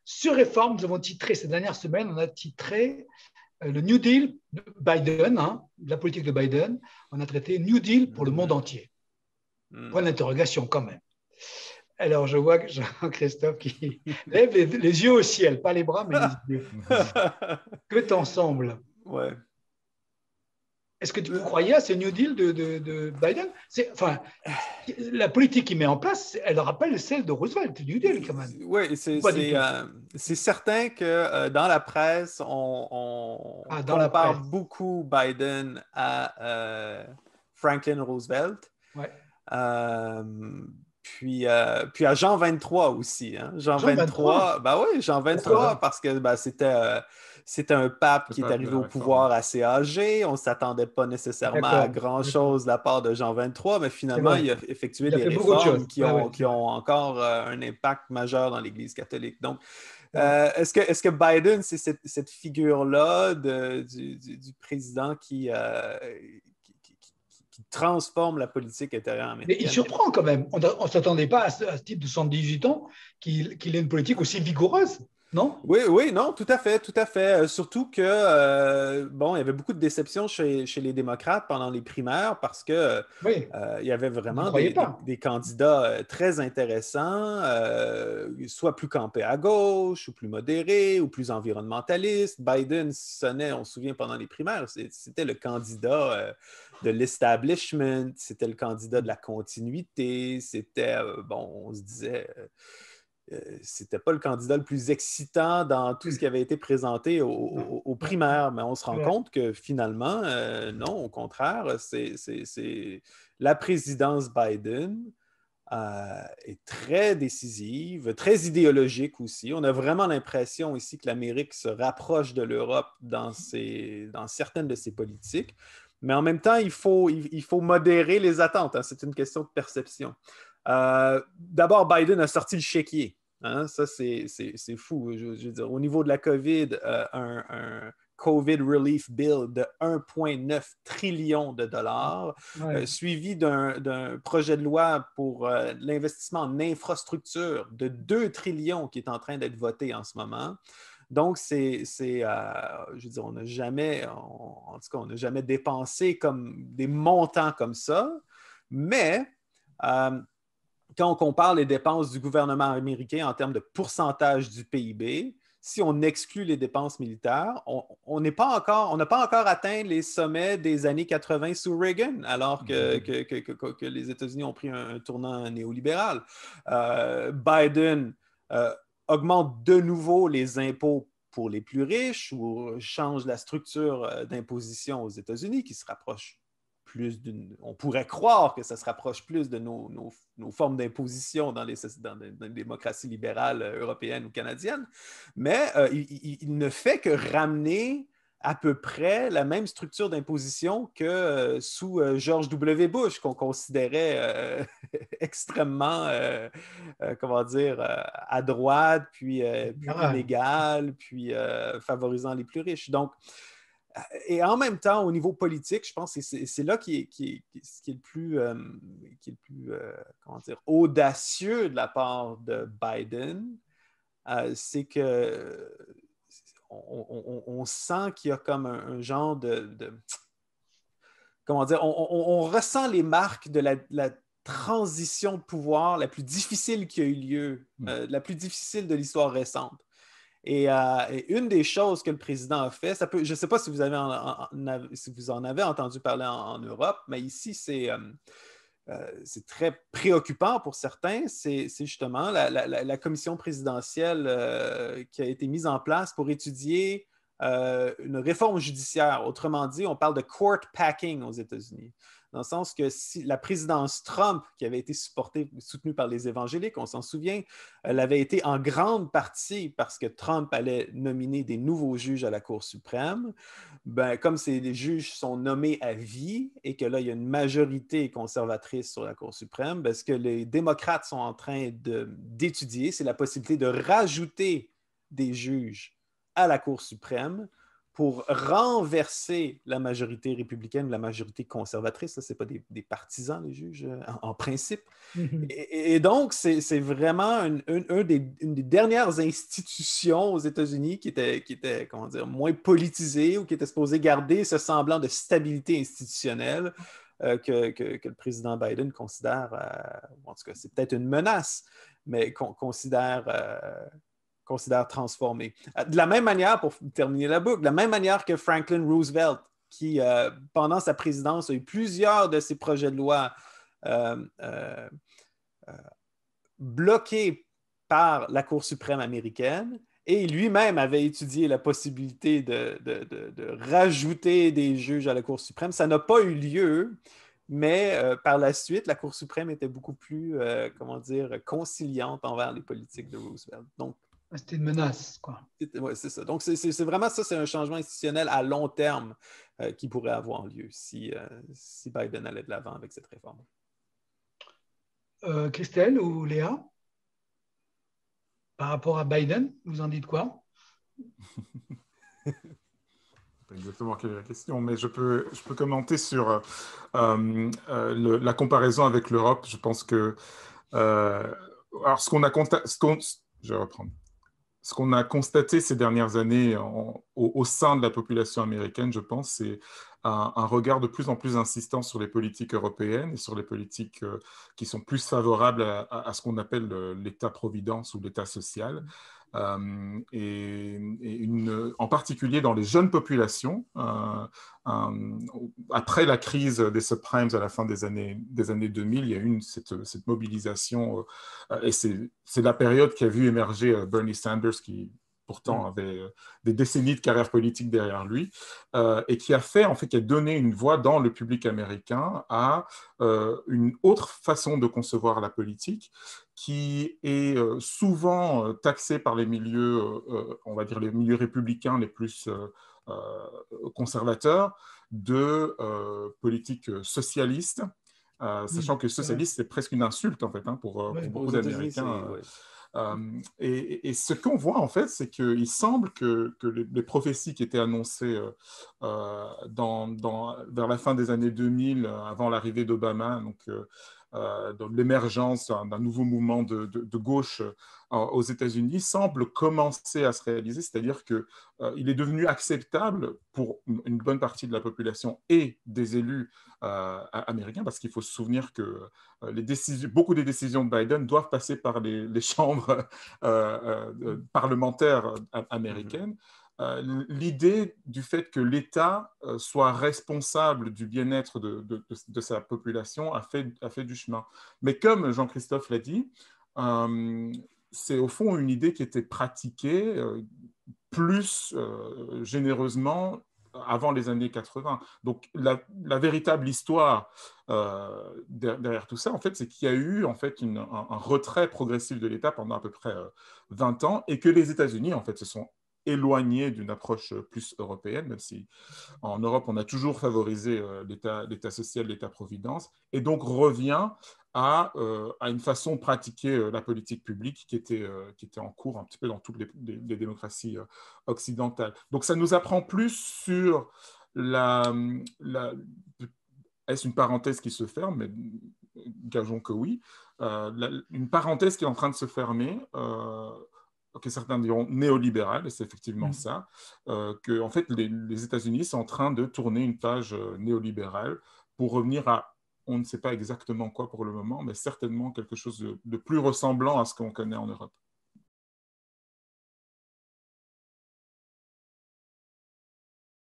Sur Réforme, nous avons titré ces dernières semaines, on a titré le New Deal de Biden, la politique de Biden. On a traité New Deal pour le monde entier. Point d'interrogation quand même. Alors, je vois que Jean-Christophe qui lève les yeux au ciel, pas les bras, mais les yeux. Que t'en semble? Ouais. Est-ce que vous croyez à ce New Deal de Biden? La politique qu'il met en place, elle rappelle celle de Roosevelt, New Deal quand même. Oui, c'est certain que dans la presse, on compare beaucoup Biden à Franklin Roosevelt. Ouais. Puis à Jean 23 aussi. Hein? Jean 23, ben oui, Jean 23, parce que c'était un pape qui est arrivé au pouvoir assez âgé. On ne s'attendait pas nécessairement à grand-chose de la part de Jean 23, mais finalement, il a effectué des réformes qui ont encore un impact majeur dans l'Église catholique. Donc, est-ce que Biden, c'est cette figure-là du président qui transforme la politique intérieure américaine? Mais il surprend quand même. On ne s'attendait pas à ce type de 78 ans qu'il ait une politique aussi vigoureuse, non? Oui, non, tout à fait. Surtout que, il y avait beaucoup de déceptions chez les démocrates pendant les primaires parce que il y avait vraiment des candidats très intéressants, soit plus campés à gauche, ou plus modérés, ou plus environnementalistes. Biden sonnait, on se souvient, pendant les primaires, c'était le candidat de l'establishment, c'était le candidat de la continuité, c'était, on se disait... c'était pas le candidat le plus excitant dans tout ce qui avait été présenté aux primaires, mais on se rend compte que finalement, non, au contraire, c'est la présidence Biden est très décisive, très idéologique aussi. On a vraiment l'impression ici que l'Amérique se rapproche de l'Europe dans certaines de ses politiques, mais en même temps, il faut modérer les attentes. Hein. C'est une question de perception. D'abord, Biden a sorti le chéquier. Hein? Ça, c'est fou. Je veux dire, au niveau de la COVID, un COVID Relief Bill de 1,9 trillion de dollars, suivi d'un projet de loi pour l'investissement en infrastructure de 2 trillions qui est en train d'être voté en ce moment. Donc, je veux dire, on n'a jamais, en tout cas, on n'a jamais dépensé comme des montants comme ça, mais quand on compare les dépenses du gouvernement américain en termes de pourcentage du PIB, si on exclut les dépenses militaires, on n'a pas encore atteint les sommets des années 80 sous Reagan, alors que les États-Unis ont pris un tournant néolibéral. Biden augmente de nouveau les impôts pour les plus riches ou change la structure d'imposition aux États-Unis qui se rapproche on pourrait croire que ça se rapproche plus de nos formes d'imposition dans les démocraties libérales européennes ou canadiennes, mais il ne fait que ramener à peu près la même structure d'imposition que sous George W. Bush, qu'on considérait extrêmement, à droite, puis inégal, puis favorisant les plus riches. Donc, et en même temps, au niveau politique, je pense que c'est là ce qui est le plus, audacieux de la part de Biden, c'est que on sent qu'il y a comme un genre on ressent les marques de la transition de pouvoir la plus difficile qui a eu lieu, la plus difficile de l'histoire récente. Et une des choses que le président a fait, je ne sais pas si vous en avez entendu parler en Europe, mais ici, c'est très préoccupant pour certains. C'est justement la commission présidentielle qui a été mise en place pour étudier une réforme judiciaire. Autrement dit, on parle de court packing aux États-Unis. Dans le sens que si la présidence Trump, qui avait été soutenue par les évangéliques, on s'en souvient, elle avait été en grande partie parce que Trump allait nominer des nouveaux juges à la Cour suprême. Comme les juges sont nommés à vie et que là, il y a une majorité conservatrice sur la Cour suprême, ce que les démocrates sont en train d'étudier, c'est la possibilité de rajouter des juges à la Cour suprême pour renverser la majorité républicaine ou la majorité conservatrice. Ce n'est pas des partisans, les juges, en principe. Et donc, c'est vraiment une des dernières institutions aux États-Unis qui était comment dire, moins politisée ou qui était supposée garder ce semblant de stabilité institutionnelle que le président Biden considère, en tout cas, c'est peut-être une menace, mais considère transformé. De la même manière, pour terminer la boucle, de la même manière que Franklin Roosevelt, qui, pendant sa présidence, a eu plusieurs de ses projets de loi bloqués par la Cour suprême américaine, et lui-même avait étudié la possibilité de rajouter des juges à la Cour suprême. Ça n'a pas eu lieu, mais par la suite, la Cour suprême était beaucoup plus, conciliante envers les politiques de Roosevelt. Donc, c'était une menace, quoi. Ouais, c'est ça. Donc, c'est vraiment ça, c'est un changement institutionnel à long terme qui pourrait avoir lieu si Biden allait de l'avant avec cette réforme. Christelle ou Léa, par rapport à Biden, vous en dites quoi? Pas exactement quelle est la question, mais je peux commenter sur la comparaison avec l'Europe. Je pense que alors je vais reprendre. Ce qu'on a constaté ces dernières années au sein de la population américaine, je pense, c'est un regard de plus en plus insistant sur les politiques européennes et sur les politiques qui sont plus favorables à ce qu'on appelle l'État-providence ou l'État social. En particulier dans les jeunes populations, après la crise des subprimes à la fin des années 2000, il y a eu cette mobilisation, et c'est la période qui a vu émerger Bernie Sanders, qui pourtant avait des décennies de carrière politique derrière lui, et qui a donné une voix dans le public américain à une autre façon de concevoir la politique, qui est souvent taxée par les milieux, on va dire les milieux républicains les plus conservateurs, de politique socialiste, sachant que socialiste, c'est presque une insulte, en fait, pour beaucoup d'Américains. Et ce qu'on voit, en fait, c'est qu'il semble que les prophéties qui étaient annoncées vers la fin des années 2000, avant l'arrivée d'Obama, donc l'émergence d'un nouveau mouvement de gauche aux États-Unis, semble commencer à se réaliser, c'est-à-dire qu'il est devenu acceptable pour une bonne partie de la population et des élus américains, parce qu'il faut se souvenir que beaucoup des décisions de Biden doivent passer par les chambres parlementaires américaines. L'idée du fait que l'État soit responsable du bien-être de sa population a fait du chemin. Mais comme Jean-Christophe l'a dit, c'est au fond une idée qui était pratiquée plus généreusement avant les années 80. Donc la véritable histoire derrière tout ça, en fait, c'est qu'il y a eu en fait un retrait progressif de l'État pendant à peu près 20 ans, et que les États-Unis en fait se sont éloignés d'une approche plus européenne, même si en Europe on a toujours favorisé l'État social, l'État-providence, et donc revient à une façon de pratiquer la politique publique qui était en cours un petit peu dans toutes les démocraties occidentales. Donc ça nous apprend plus sur est-ce une parenthèse qui se ferme, mais gageons que oui, une parenthèse qui est en train de se fermer, que certains diront néolibérale, et c'est effectivement ça, que en fait les États-Unis sont en train de tourner une page néolibérale pour revenir à, on ne sait pas exactement quoi pour le moment, mais certainement quelque chose de plus ressemblant à ce qu'on connaît en Europe.